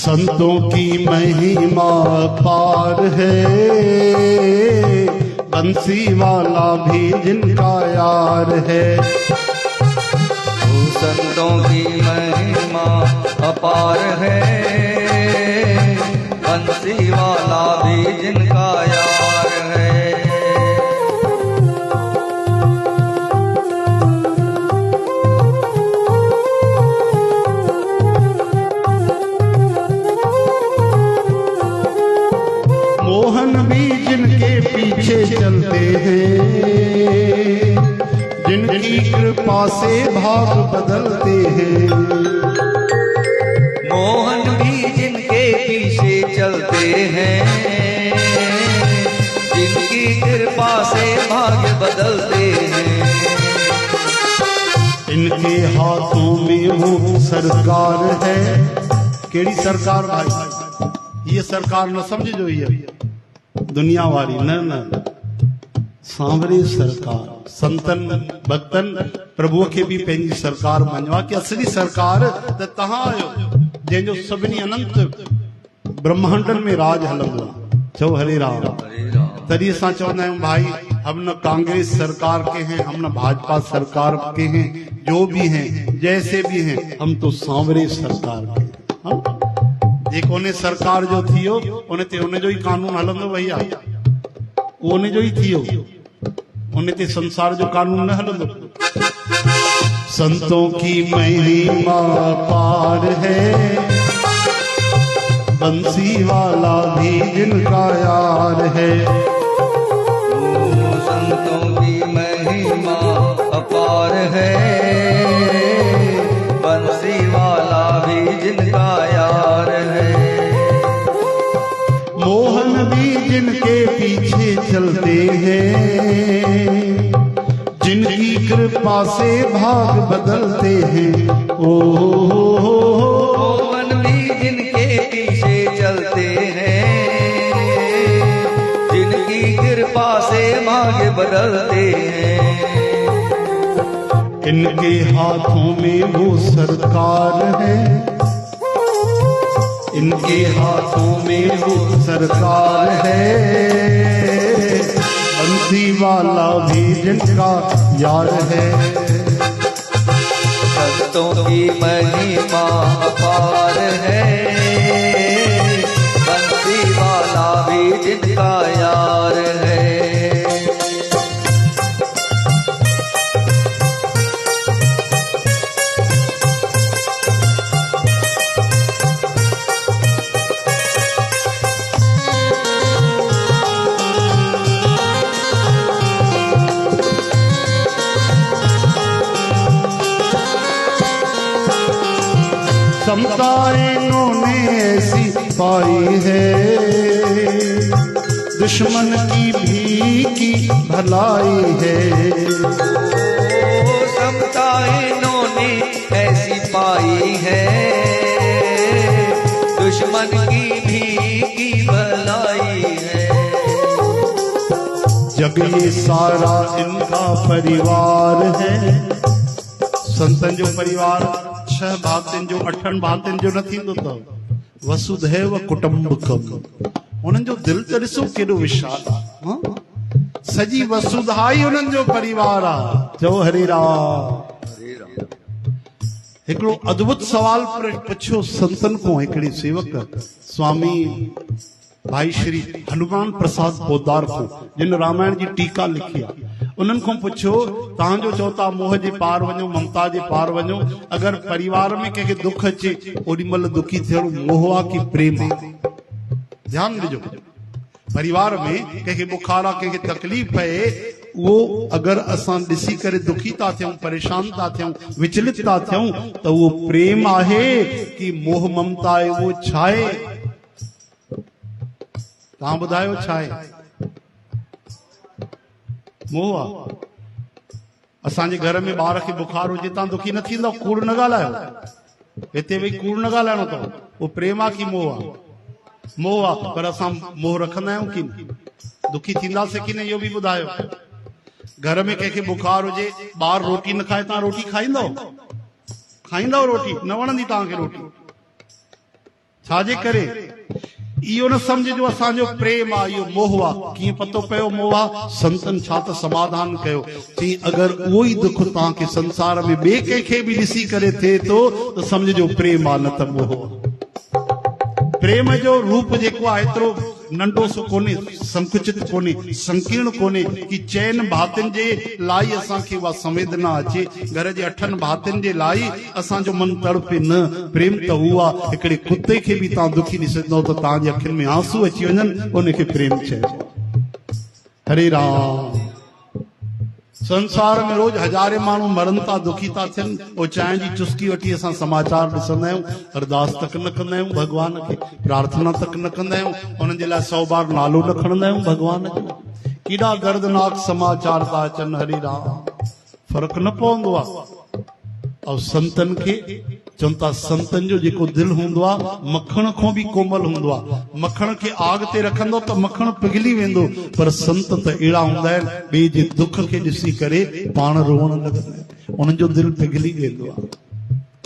संतों की महिमा पार है, बंसी वाला भी जिनका यार है। संतों की महिमा अपार है, बंसी वाला भी जिनका यार है। मोहन भी जिनके पीछे चलते हैं, जिनकी कृपा से भाग बदलते हैं। मोहन भी जिनके पीछे चलते हैं, जिनकी कृपा से भाग्य बदलते हैं। इनके हाथों में वो सरकार है। केड़ी सरकार भाई? ये सरकार न समझ जो ये दुनिया वाली न सांवरी सरकार। संतन भक्तन प्रभु के भी पंहिंजी सरकार मञवा कि असली सरकार त तहां आयो जंहिंजो सभिनी अनंत ब्रह्मांडन में राज हलंदो। चओ हरे राम। तॾहिं असां चवंदा आहियूं भाई हम न कांग्रेस सरकार के हैं, हम न भाजपा सरकार के हैं, जो भी हैं जैसे भी हैं, हम तो सांवरे सरकार के हैं। जेको ने सरकार जो थियो उन ते उन जो ही कानून हलंदो भैया, उन जो ही थियो, उन ते संसार जो कानून न हलंदो। संतों की महिमा पार है, बंसी वाला भी जिनका यार है। संतों की महिमा अपार है, बंसी वाला भी जिनका यार है। मोहन भी जिनके पीछे चलते हैं, जिनकी कृपा से भाग बदलते हैं। ओ मोहन भी जिनके पीछे चलते हैं, जिनकी कृपा से भाग्य बदलते हैं। इनके हाथों में वो सरकार है, इनके हाथों में वो सरकार है। बंसी वाला भी जिनका यार है। संतों की महिमा अपार है, बंसी वाला भी जिनका यार है। समता इन्होंने ऐसी पाई है, दुश्मन की भी की भलाई है। समता इन्होंने ऐसी पाई है, दुश्मन की भी की भलाई है। जब ये सारा इनका परिवार है, संतन जो परिवार 6 भातिन जो 8 भातिन जो न थींदो अथव, वसुधैव कुटुंबकम। उन्हनि जो दिल त ॾिसो केॾो विशाल आहे। सॼी वसुधा ई उन्हनि जो परिवार आहे। चओ हरे राम। हिकिड़ो अद्भुत सवाल पुछियो संतन को हिकिड़े सेवक स्वामी भाई श्री हनुमान प्रसाद पोदार को, जिन रामायण जी टीका लिखी आहे। उन्हनि खां पुछियो, तव्हांजो चओ था मोह जे पार वञो, ममता जे पार वञो, अगरि परिवार में कंहिंखे दुख अचे ओॾी महिल दुखी थियणो मोह आहे कि प्रेम आहे? ध्यानु ॾिजो। परिवार में कंहिंखे बुखार आहे, कंहिंखे तकलीफ़ पए, उहो अगरि असां ॾिसी करे दुखी था थियूं, परेशान था थियूं, विचलित था थियूं, त उहो प्रेम आहे कि मोह ममता आहे? उहो छा आहे? तव्हां ॿुधायो छा आहे? मोह आहे। असांजे घर में ॿार खे बुखार हुजे, तव्हां दुखी न थींदव? कूड़ न ॻाल्हायो, हिते वेही कूड़ न ॻाल्हाइणो अथव। उहो प्रेम आहे कि मोह आहे? मोह आहे। पर असां मोह रखंदा आहियूं कि न? दुखी थींदासीं कि न, इहो बि ॿुधायो। घर में कंहिंखे बुखार हुजे, ॿार रोटी न खाए, तव्हां रोटी खाईंदव? रोटी न वणंदी तव्हांखे रोटी? छाजे करे इहो न सम्झो असांजो प्रेम आहे, इहो मोह आहे। कीअं पतो पियो मोह आहे? संतन छा त समाधान कयो, चई अगरि उहो ई दुख तव्हांखे संसार में ॿिए कंहिंखे बि ॾिसी करे थिए थो त सम्झो प्रेम आहे, न त मोह आहे। प्रेम जो रूप जेको आहे एतिरो नंढो सो कोन्हे, संकुचित कोन्हे, संकीर्ण कोन्हे कि चइनि भातियुनि जे लाइ असांखे उहा संवेदना अचे, घर जे 8 भातियुनि जे लाइ असांजो मन तड़पे न। प्रेम त उहो आहे, हिकिड़े कुते खे बि तव्हां दुखी ॾिसंदव त तव्हांजी अखियुनि में आंसू अची वञनि, उनखे प्रेम चइबो। हरे राम। संसार में रोज हजारे माण्हू मरनि था, दुखी था थियनि, उहो चांहि जी चुस्की वठी असां समाचार ॾिसंदा आहियूं, अरदास तक न कंदा आहियूं भॻवान खे, प्रार्थना तक न कंदा आहियूं, उन्हनि जे लाइ 100 बार नालो न खणंदा आहियूं भॻवान जो। केॾा दर्दनाक समाचार था अचनि। हरे राम। फ़र्क़ु न पवंदो आहे। ऐं संतनि खे चवनि था, संतनि जो जेको दिलि हूंदो आहे मखण खां बि कोमल हूंदो आहे। मखण खे आग ते रखंदो त मखण पिघली वेंदो, पर संत त अहिड़ा हूंदा आहिनि, ॿिए जे दुख खे ॾिसी करे पाण रोअण लॻंदा आहिनि, उन्हनि जो दिलि पिघली वेंदो आहे।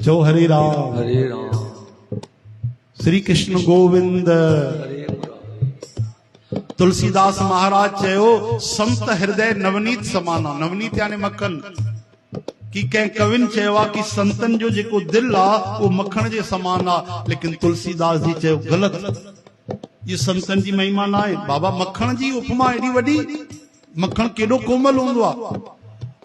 चओ हरे राम। हरे राम। श्री कृष्ण गोविंद। तुलसीदास महाराज चयो, संत हृदय नवनीत समाना। नवनीत यानी मक्खन। कि कंहिं कविन चयो आहे कि संतन जो जेको दिल आहे उहो मखण जे समान आहे, लेकिन तुलसीदास जी चयो ग़लति। ये संतन जी महिमा न आहे। बाबा मखण जी उपमा एॾी वॾी, मखण केॾो कोमल हूंदो आहे।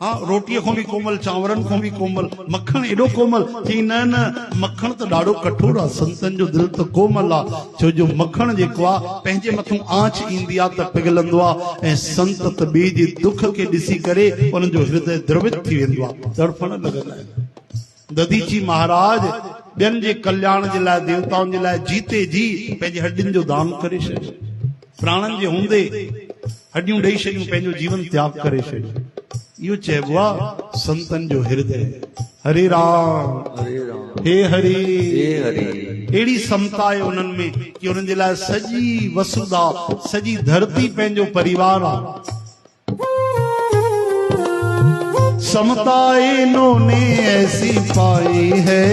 हाँ, रोटीअ खां बि कोमल, चांवरनि खां बि कोमल, मखण एॾो कोमल। चई न न, मखण त ॾाढो कठोर आहे, संतनि जो दिलि त कोमल आहे। छो जो मखण जेको आहे पंहिंजे मथां आंच ईंदी आहे त पिघलंदो आहे, ऐं संत त ॿिए जे दुख खे ॾिसी करे उन्हनि जो हृदय द्रवित थी वेंदो आहे, तड़फण लॻंदा आहिनि। दधीची महाराज ॿियनि जे कल्याण जे लाइ, देवताउनि जे लाइ जीते जी पंहिंजे हॾियुनि जो दान करे छॾियो। प्राणनि जे हूंदे हॾियूं ॾेई छॾियूं, पंहिंजो जीवन त्याग करे छॾियो। इहो चइबो आहे संतन जो हृदय। हरे राम। हरे राम। हे हरि। हे हरि। अहिड़ी समता आहे उन्हनि में कि उन्हनि जे लाइ सॼी वसुधा, सॼी धरती पंहिंजो परिवार आहे। समता इन्होंने ऐसी पाई है,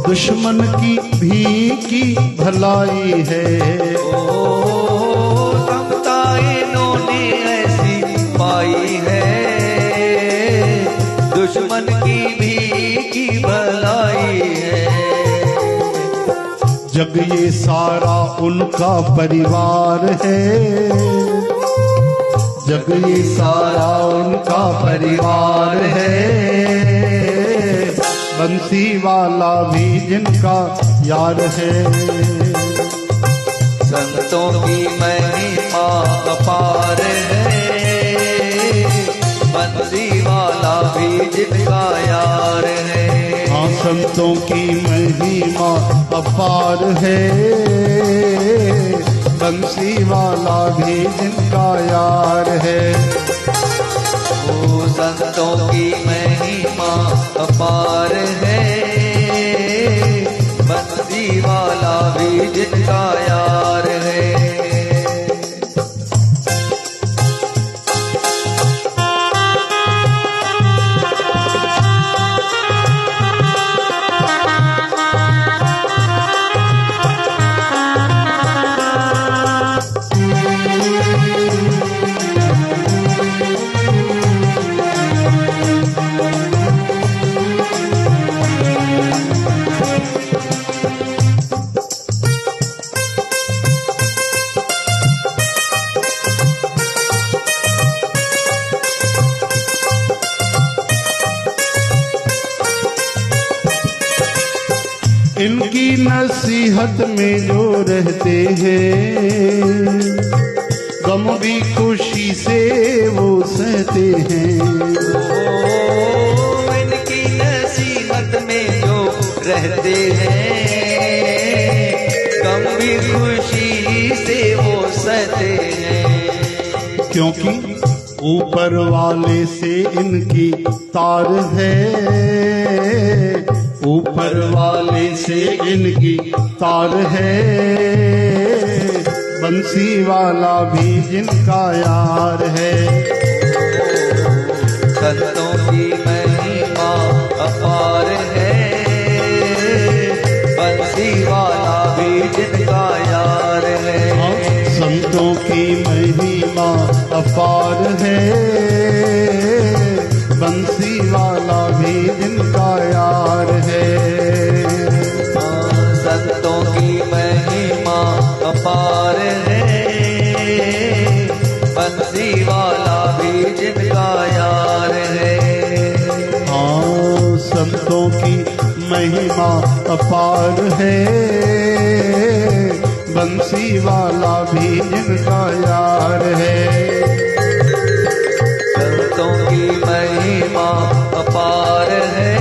दुश्मन की भी की भलाई है। समता इन्होंने ऐसी पाई है, दुश्मन की भी की भलाई है। जग ये सारा उनका परिवार है, जग ये सारा उनका परिवार है। बंसी वाला भी जिनका यार है। संतों की महिमा अपार है, बंसी वाला भी जिनका यार है। हाँ, संतों की महिमा अपार है, बंसी वाला भी जिनका यार है। ओ संतों की महिमा अपार है, बंसी वाला भी जिनका यार है। इनकी नसीहत में जो रहते हैं, गम भी खुशी से वो सहते हैं। ओ इनकी नसीहत में जो रहते हैं, गम भी खुशी से वो सहते हैं। क्योंकि ऊपर वाले से इनकी तार है, ऊपर वाले से इनकी तार है। बंसी वाला भी जिनका यार है। संतों की महिमा अपार है, महिमा अपार है, बंसी वाला भी जिनका यार है। संतों की महिमा अपार है, बंसी वाला भी जिनका यार है। हाँ, संतों की महिमा अपार है, बंसी वाला भी जिनका यार है। संतों की महिमा अपार है,